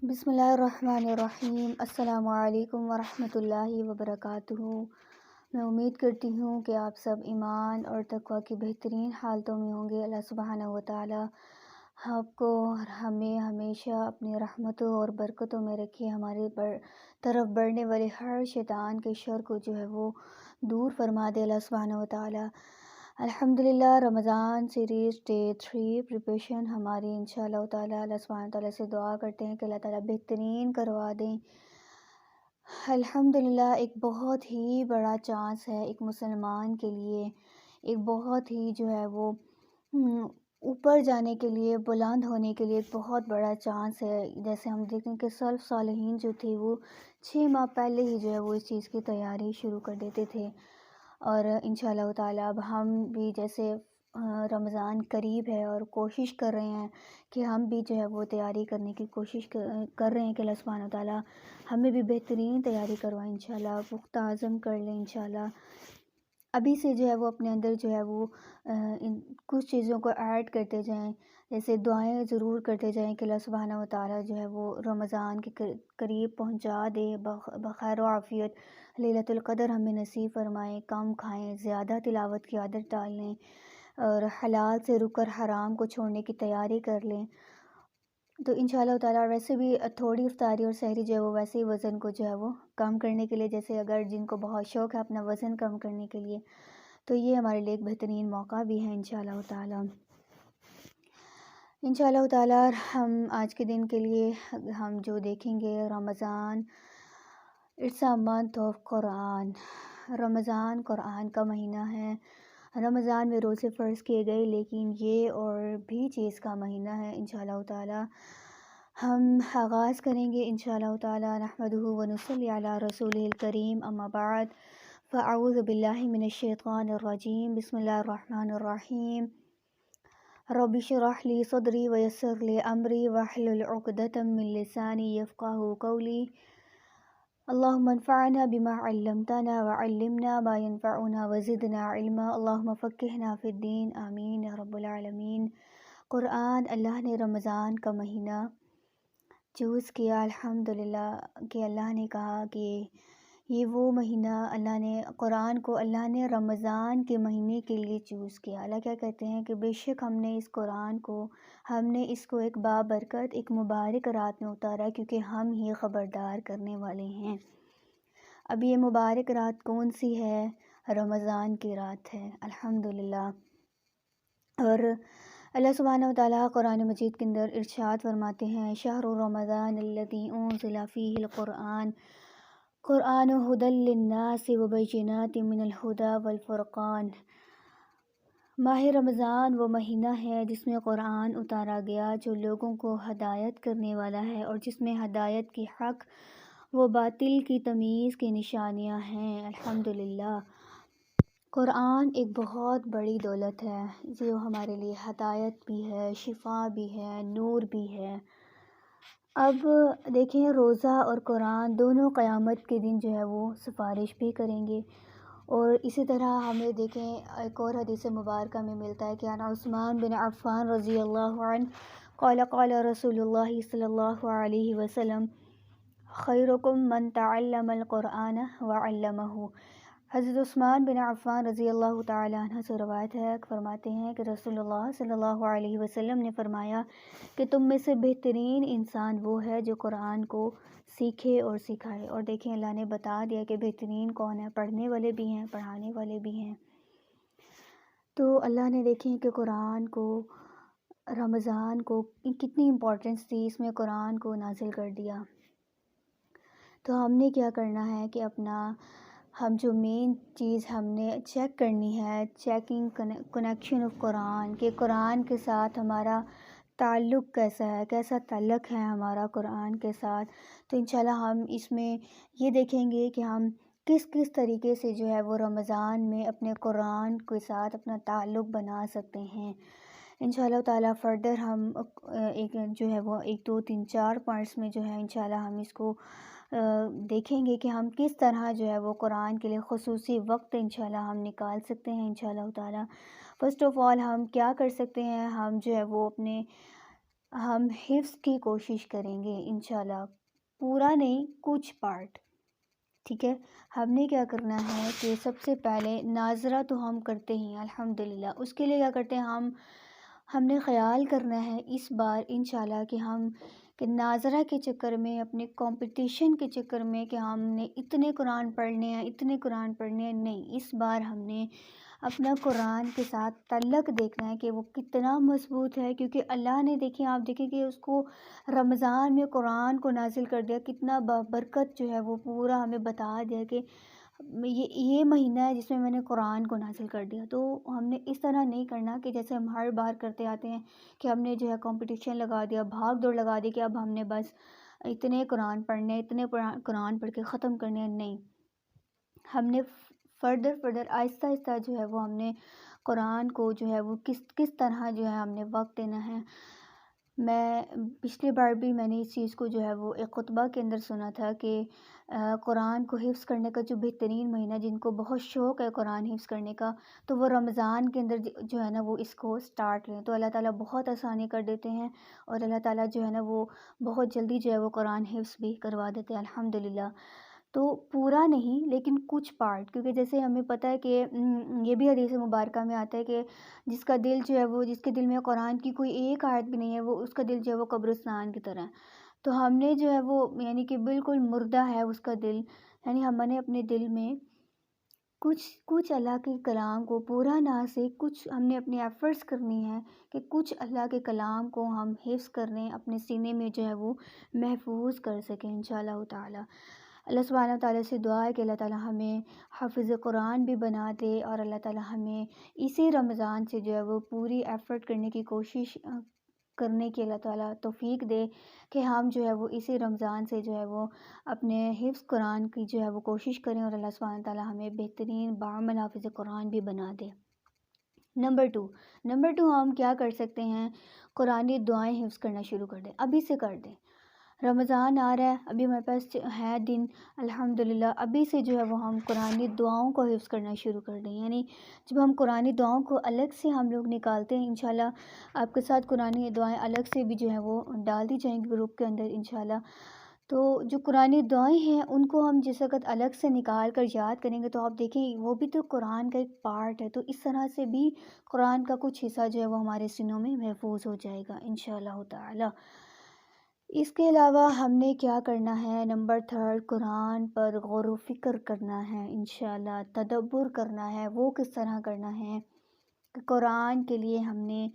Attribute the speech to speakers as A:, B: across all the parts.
A: بسم اللہ الرحمن الرحیم۔ السلام علیکم ورحمۃ اللہ وبرکاتہ۔ میں امید کرتی ہوں کہ آپ سب ایمان اور تقوی کی بہترین حالتوں میں ہوں گے۔ اللہ سبحانہ و تعالی آپ کو اور ہمیں ہمیشہ اپنی رحمتوں اور برکتوں میں رکھے، ہمارے طرف بڑھنے والے ہر شیطان کے شر کو جو ہے وہ دور فرما دے اللہ سبحانہ و تعالی۔ الحمدللہ رمضان سیریز ڈے 3 پریپریشن ہماری انشاءاللہ تعالی اللہ سبحانہ تعالیٰ سے دعا کرتے ہیں کہ اللہ تعالیٰ بہترین کروا دیں۔ الحمدللہ ایک بہت ہی بڑا چانس ہے ایک مسلمان کے لیے، ایک بہت ہی جو ہے وہ اوپر جانے کے لیے، بلند ہونے کے لیے ایک بہت بڑا چانس ہے۔ جیسے ہم دیکھتے ہیں کہ سلف صالحین جو تھے وہ 6 ماہ پہلے ہی جو ہے وہ اس چیز کی تیاری شروع کر دیتے تھے، اور انشاءاللہ تعالی اب ہم بھی جیسے رمضان قریب ہے اور کوشش کر رہے ہیں کہ ہم بھی جو ہے وہ تیاری کرنے کی کوشش کر رہے ہیں کہ اللہ سبحانہ تعالیٰ ہمیں بھی بہترین تیاری کروائیں، انشاءاللہ پختہ عزم کر لیں انشاءاللہ۔ ابھی سے جو ہے وہ اپنے اندر جو ہے وہ کچھ چیزوں کو ایڈ کرتے جائیں، جیسے دعائیں ضرور کرتے جائیں کہ اللہ سبحانہ و تعالیٰ جو ہے وہ رمضان کے قریب پہنچا دے بخیر و عافیت، لیلۃ القدر ہمیں نصیب فرمائیں، کم کھائیں، زیادہ تلاوت کی عادت ڈال لیں، اور حلال سے رک کر حرام کو چھوڑنے کی تیاری کر لیں۔ تو انشاءاللہ تعالیٰ ویسے بھی تھوڑی افطاری اور سحری جو ہے وہ ویسے ہی وزن کو جو ہے وہ کم کرنے کے لیے، جیسے اگر جن کو بہت شوق ہے اپنا وزن کم کرنے کے لیے، تو یہ ہمارے لیے ایک بہترین موقع بھی ہے انشاءاللہ تعالیٰ۔ انشاءاللہ تعالیٰ ہم آج کے دن کے لیے ہم جو دیکھیں گے، رمضان اٹس اے منتھ آف قرآن۔ رمضان قرآن کا مہینہ ہے۔ رمضان میں روزے فرض کیے گئے، لیکن یہ اور بھی چیز کا مہینہ ہے انشاءاللہ تعالیٰ۔ ہم آغاز کریں گے انشاءاللہ تعالیٰ، نحمدہ و نصلی علی رسولہ الکریم، اما بعد فاعوذ باللہ من الشیطان الرجیم، بسم اللہ الرحمن الرحیم۔ رب اشرح لی صدری ویسر لی امری واحلل عقدۃ من لسانی یفقہوا قولی۔ اللہم انفعنا بما علمتنا وعلمنا ما ينفعنا وزدنا علما، اللہم فقہنا فی الدین، آمین یا رب العالمین۔ قرآن اللہ نے رمضان کا مہینہ چوز کیا، الحمدللہ کہ اللہ نے کہا کہ یہ وہ مہینہ اللہ نے رمضان کے مہینے کے لیے چوز کیا۔ اللہ کیا کہتے ہیں کہ بے شک ہم نے اس کو ایک بابرکت، ایک مبارک رات میں اتارا، کیونکہ ہم ہی خبردار کرنے والے ہیں۔ اب یہ مبارک رات کون سی ہے؟ رمضان کی رات ہے، الحمدللہ۔ اور اللہ سبحانہ و تعالیٰ قرآن مجید کے اندر ارشاد فرماتے ہیں، شہر رمضان الذی انزل فیہ القرآن قرآن ھدی للناس وبینات من الھدی والفرقان۔ ماہ رمضان وہ مہینہ ہے جس میں قرآن اتارا گیا، جو لوگوں کو ہدایت کرنے والا ہے، اور جس میں ہدایت کی حق و باطل کی تمیز کی نشانیاں ہیں، الحمدللہ۔ قرآن ایک بہت بڑی دولت ہے جو ہمارے لیے ہدایت بھی ہے، شفا بھی ہے، نور بھی ہے۔ اب دیکھیں، روزہ اور قرآن دونوں قیامت کے دن جو ہے وہ سفارش بھی کریں گے، اور اسی طرح ہمیں دیکھیں ایک اور حدیث مبارکہ میں ملتا ہے کہ عن عثمان بن عفان رضی اللہ عنہ قال قال رسول اللہ صلی اللہ علیہ وسلم خیرکم من تعلم القرآن وعلمہ۔ حضرت عثمان بن عفان رضی اللہ تعالیٰ عنہ سے روایت ہے، فرماتے ہیں کہ رسول اللہ صلی اللہ علیہ وسلم نے فرمایا کہ تم میں سے بہترین انسان وہ ہے جو قرآن کو سیکھے اور سکھائے۔ اور دیکھیں اللہ نے بتا دیا کہ بہترین کون ہے، پڑھنے والے بھی ہیں، پڑھانے والے بھی ہیں۔ تو اللہ نے دیکھیں کہ قرآن کو، رمضان کو کتنی امپورٹنس تھی، اس میں قرآن کو نازل کر دیا۔ تو ہم نے کیا کرنا ہے کہ ہم جو مین چیز ہم نے چیک کرنی ہے، چیکنگ کنیکشن آف قرآن، کہ قرآن کے ساتھ ہمارا تعلق کیسا ہے، کیسا تعلق ہے ہمارا قرآن کے ساتھ۔ تو انشاءاللہ ہم اس میں یہ دیکھیں گے کہ ہم کس طریقے سے جو ہے وہ رمضان میں اپنے قرآن کے ساتھ اپنا تعلق بنا سکتے ہیں۔ انشاءاللہ تعالیٰ فردر ہم جو ہے وہ 1 2 3 4 پوائنٹس میں جو ہے انشاءاللہ ہم اس کو دیکھیں گے کہ ہم کس طرح جو ہے وہ قرآن کے لیے خصوصی وقت انشاءاللہ ہم نکال سکتے ہیں انشاءاللہ تعالیٰ۔ فرسٹ آف آل ہم کیا کر سکتے ہیں، ہم جو ہے وہ اپنے ہم حفظ کی کوشش کریں گے انشاءاللہ، پورا نہیں کچھ پارٹ، ٹھیک ہے۔ ہم نے کیا کرنا ہے کہ سب سے پہلے ناظرہ تو ہم کرتے ہیں الحمدللہ، اس کے لیے کیا کرتے ہیں ہم نے خیال کرنا ہے اس بار انشاءاللہ کہ ناظرہ کے چکر میں، اپنے کمپٹیشن کے چکر میں کہ ہم نے اتنے قرآن پڑھنے ہیں، اتنے قرآن پڑھنے ہیں، نہیں، اس بار ہم نے اپنا قرآن کے ساتھ تعلق دیکھنا ہے کہ وہ کتنا مضبوط ہے، کیونکہ اللہ نے آپ دیکھیں کہ اس کو رمضان میں قرآن کو نازل کر دیا، کتنا بابرکت جو ہے وہ پورا ہمیں بتا دیا کہ یہ مہینہ ہے جس میں میں نے قرآن کو نازل کر دیا۔ تو ہم نے اس طرح نہیں کرنا کہ جیسے ہم ہر بار کرتے آتے ہیں کہ ہم نے جو ہے کمپٹیشن لگا دیا، بھاگ دوڑ لگا دی کہ اب ہم نے بس اتنے قرآن پڑھنے، اتنے قرآن پڑھ کے ختم کرنے ہیں، نہیں، ہم نے فردر آہستہ آہستہ جو ہے وہ ہم نے قرآن کو جو ہے وہ کس طرح جو ہے ہم نے وقت دینا ہے۔ میں پچھلی بار بھی میں نے اس چیز کو جو ہے وہ ایک خطبہ کے اندر سنا تھا کہ قرآن کو حفظ کرنے کا جو بہترین مہینہ، جن کو بہت شوق ہے قرآن حفظ کرنے کا، تو وہ رمضان کے اندر جو ہے نا وہ اس کو سٹارٹ لیں، تو اللہ تعالیٰ بہت آسانی کر دیتے ہیں، اور اللہ تعالیٰ جو ہے نا وہ بہت جلدی جو ہے وہ قرآن حفظ بھی کروا دیتے ہیں الحمدللہ۔ تو پورا نہیں لیکن کچھ پارٹ، کیونکہ جیسے ہمیں پتہ ہے کہ یہ بھی حدیث مبارکہ میں آتا ہے کہ جس کا دل جو ہے وہ، جس کے دل میں قرآن کی کوئی ایک آیت بھی نہیں ہے، وہ اس کا دل جو ہے وہ قبرستان کی طرح ہے۔ تو ہم نے جو ہے وہ یعنی کہ بالکل مردہ ہے اس کا دل، یعنی ہم نے اپنے دل میں کچھ اللہ کے کلام کو پورا نہ سے کچھ ہم نے اپنے ایفرٹس کرنی ہے کہ کچھ اللہ کے کلام کو ہم حفظ کر لیں، اپنے سینے میں جو ہے وہ محفوظ کر سکیں انشاءاللہ تعالی۔ اللہ سبحانہ و تعالیٰ سے دعا ہے کہ اللہ تعالیٰ ہمیں حافظ قرآن بھی بنا دے، اور اللہ تعالیٰ ہمیں اسی رمضان سے جو ہے وہ پوری ایفرٹ کرنے کی کوشش کرنے کی اللہ تعالیٰ توفیق دے کہ ہم جو ہے وہ اسی رمضان سے جو ہے وہ اپنے حفظ قرآن کی جو ہے وہ کوشش کریں، اور اللہ سبحانہ تعالیٰ ہمیں بہترین بعمل حافظ قرآن بھی بنا دے۔ نمبر ٹو ہم کیا کر سکتے ہیں، قرآنی دعائیں حفظ کرنا شروع کر دیں، ابھی سے کر دیں۔ رمضان آ رہا ہے، ابھی ہمارے پاس ہے دن، الحمدللہ ابھی سے جو ہے وہ ہم قرآنی دعاؤں کو حفظ کرنا شروع کر دیں۔ یعنی جب ہم قرآنی دعاؤں کو الگ سے ہم لوگ نکالتے ہیں، انشاءاللہ آپ کے ساتھ قرآنی دعائیں الگ سے بھی جو ہے وہ ڈال دی جائیں گی گروپ کے اندر انشاءاللہ۔ تو جو قرآنی دعائیں ہیں ان کو ہم جس وقت الگ سے نکال کر یاد کریں گے تو آپ دیکھیں وہ بھی تو قرآن کا ایک پارٹ ہے، تو اس طرح سے بھی قرآن کا کچھ حصہ جو ہے وہ ہمارے سینوں میں محفوظ ہو جائے گا انشاءاللہ تعالی۔ اس کے علاوہ ہم نے کیا کرنا ہے، نمبر 3 قرآن پر غور و فکر کرنا ہے انشاءاللہ، تدبر کرنا ہے۔ وہ کس طرح کرنا ہے کہ قرآن کے لیے ہم نے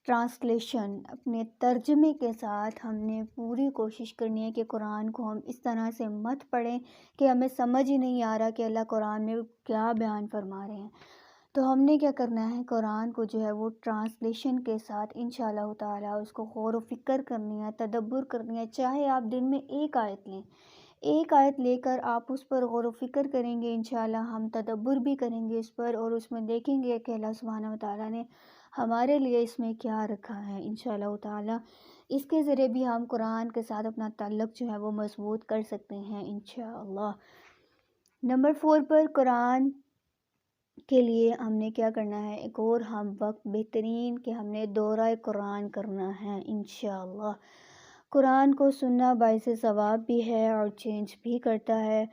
A: ٹرانسلیشن، اپنے ترجمے کے ساتھ ہم نے پوری کوشش کرنی ہے کہ قرآن کو ہم اس طرح سے مت پڑھیں کہ ہمیں سمجھ ہی نہیں آ رہا کہ اللہ قرآن میں کیا بیان فرما رہے ہیں۔ تو ہم نے کیا کرنا ہے، قرآن کو جو ہے وہ ٹرانسلیشن کے ساتھ انشاءاللہ تعالیٰ اس کو غور و فکر کرنی ہے، تدبر کرنی ہے۔ چاہے آپ دن میں ایک آیت لیں، ایک آیت لے کر آپ اس پر غور و فکر کریں گے انشاءاللہ، ہم تدبر بھی کریں گے اس پر، اور اس میں دیکھیں گے کہ اللہ سبحانہ و تعالیٰ نے ہمارے لیے اس میں کیا رکھا ہے انشاءاللہ تعالیٰ۔ اس کے ذریعے بھی ہم قرآن کے ساتھ اپنا تعلق جو ہے وہ مضبوط کر سکتے ہیں انشاءاللہ۔ نمبر 4 پر قرآن کے لیے ہم نے کیا کرنا ہے، ایک اور ہم وقت بہترین کہ ہم نے دورہ قرآن کرنا ہے انشاءاللہ۔ قرآن کو سننا باعث ثواب بھی ہے اور چینج بھی کرتا ہے،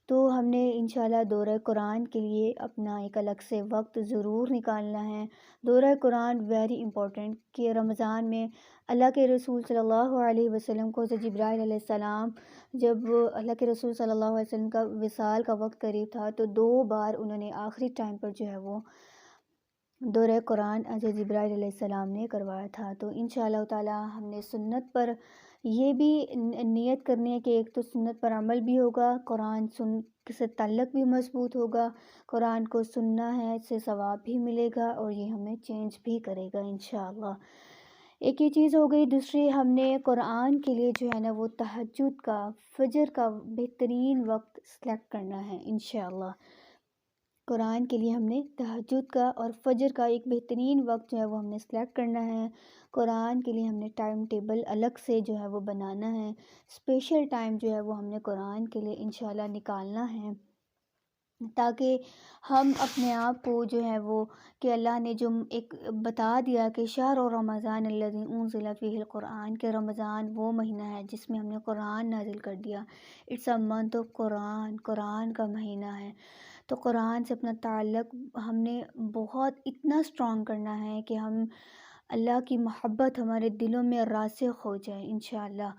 A: تو ہم نے انشاءاللہ دورہ قرآن کے لیے اپنا ایک الگ سے وقت ضرور نکالنا ہے۔ دورہ قرآن ویری امپورٹنٹ کہ رمضان میں اللہ کے رسول صلی اللہ علیہ وسلم کو حضرت جبرائیل علیہ السلام، جب اللہ کے رسول صلی اللہ علیہ وسلم کا وصال کا وقت قریب تھا تو 2 بار انہوں نے آخری ٹائم پر جو ہے وہ دورہ قرآن حضرت جبرائیل علیہ السلام نے کروایا تھا۔ تو انشاءاللہ تعالیٰ ہم نے سنت پر یہ بھی نیت کرنی ہے کہ ایک تو سنت پر عمل بھی ہوگا، قرآن سے تعلق بھی مضبوط ہوگا، قرآن کو سننا ہے، اس سے ثواب بھی ملے گا اور یہ ہمیں چینج بھی کرے گا انشاءاللہ۔ ایک یہ چیز ہو گئی، دوسری ہم نے قرآن کے لیے جو ہے نا وہ تہجد کا، فجر کا بہترین وقت سلیکٹ کرنا ہے انشاءاللہ۔ قرآن کے لیے ہم نے تہجد کا اور فجر کا ایک بہترین وقت جو ہے وہ ہم نے سلیکٹ کرنا ہے۔ قرآن کے لیے ہم نے ٹائم ٹیبل الگ سے جو ہے وہ بنانا ہے، اسپیشل ٹائم جو ہے وہ ہم نے قرآن کے لیے انشاءاللہ نکالنا ہے۔ تاکہ ہم اپنے آپ کو جو ہے وہ کہ اللہ نے جو ایک بتا دیا کہ شہر و رمضان الذی انزل فیہ القرآن، کہ رمضان وہ مہینہ ہے جس میں ہم نے قرآن نازل کر دیا. اٹس اے منتھ آف قرآن، قرآن کا مہینہ ہے. تو قرآن سے اپنا تعلق ہم نے بہت اتنا اسٹرانگ کرنا ہے کہ ہم اللہ کی محبت ہمارے دلوں میں راسخ ہو جائے انشاءاللہ.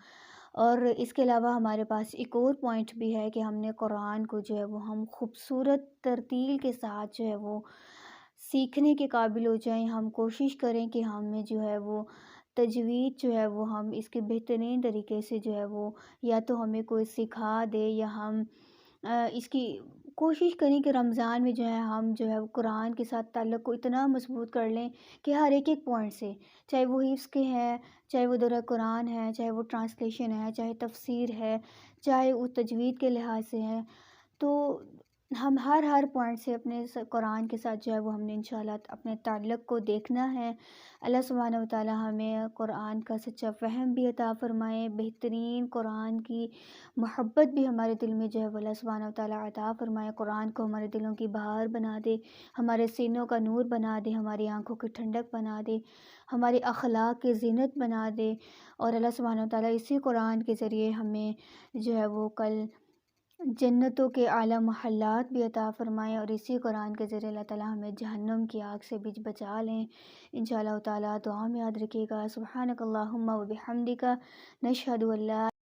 A: اور اس کے علاوہ ہمارے پاس ایک اور پوائنٹ بھی ہے کہ ہم نے قرآن کو جو ہے وہ ہم خوبصورت ترتیل کے ساتھ جو ہے وہ سیکھنے کے قابل ہو جائیں. ہم کوشش کریں کہ ہمیں جو ہے وہ تجوید جو ہے وہ ہم اس کے بہترین طریقے سے جو ہے وہ یا تو ہمیں کوئی سکھا دے یا ہم اس کی کوشش کریں کہ رمضان میں جو ہے ہم جو ہے قرآن کے ساتھ تعلق کو اتنا مضبوط کر لیں کہ ہر ایک پوائنٹ سے، چاہے وہ حفظ کے ہیں، چاہے وہ دورہ قرآن ہے، چاہے وہ ٹرانسلیشن ہے، چاہے تفسیر ہے، چاہے وہ تجوید کے لحاظ سے ہے، تو ہم ہر پوائنٹ سے اپنے قرآن کے ساتھ جو ہے وہ ہم نے انشاءاللہ اپنے تعلق کو دیکھنا ہے. اللہ سبحانہ و تعالی ہمیں قرآن کا سچا فہم بھی عطا فرمائے، بہترین قرآن کی محبت بھی ہمارے دل میں جو ہے وہ اللہ سبحانہ و تعالی عطا فرمائے. قرآن کو ہمارے دلوں کی بہار بنا دے، ہمارے سینوں کا نور بنا دے، ہماری آنکھوں کی ٹھنڈک بنا دے، ہمارے اخلاق کی زینت بنا دے. اور اللہ سبحانہ و تعالی اسی قرآن کے ذریعے ہمیں جو ہے وہ کل جنتوں کے اعلیٰ محلات بھی عطا فرمائے، اور اسی قرآن کے ذریعے اللہ تعالیٰ ہمیں جہنم کی آگ سے بھی بچا لیں انشاءاللہ تعالیٰ. دعا میں یاد رکھیے گا. سبحانک اللہم و بحمدک، نشہد ان لا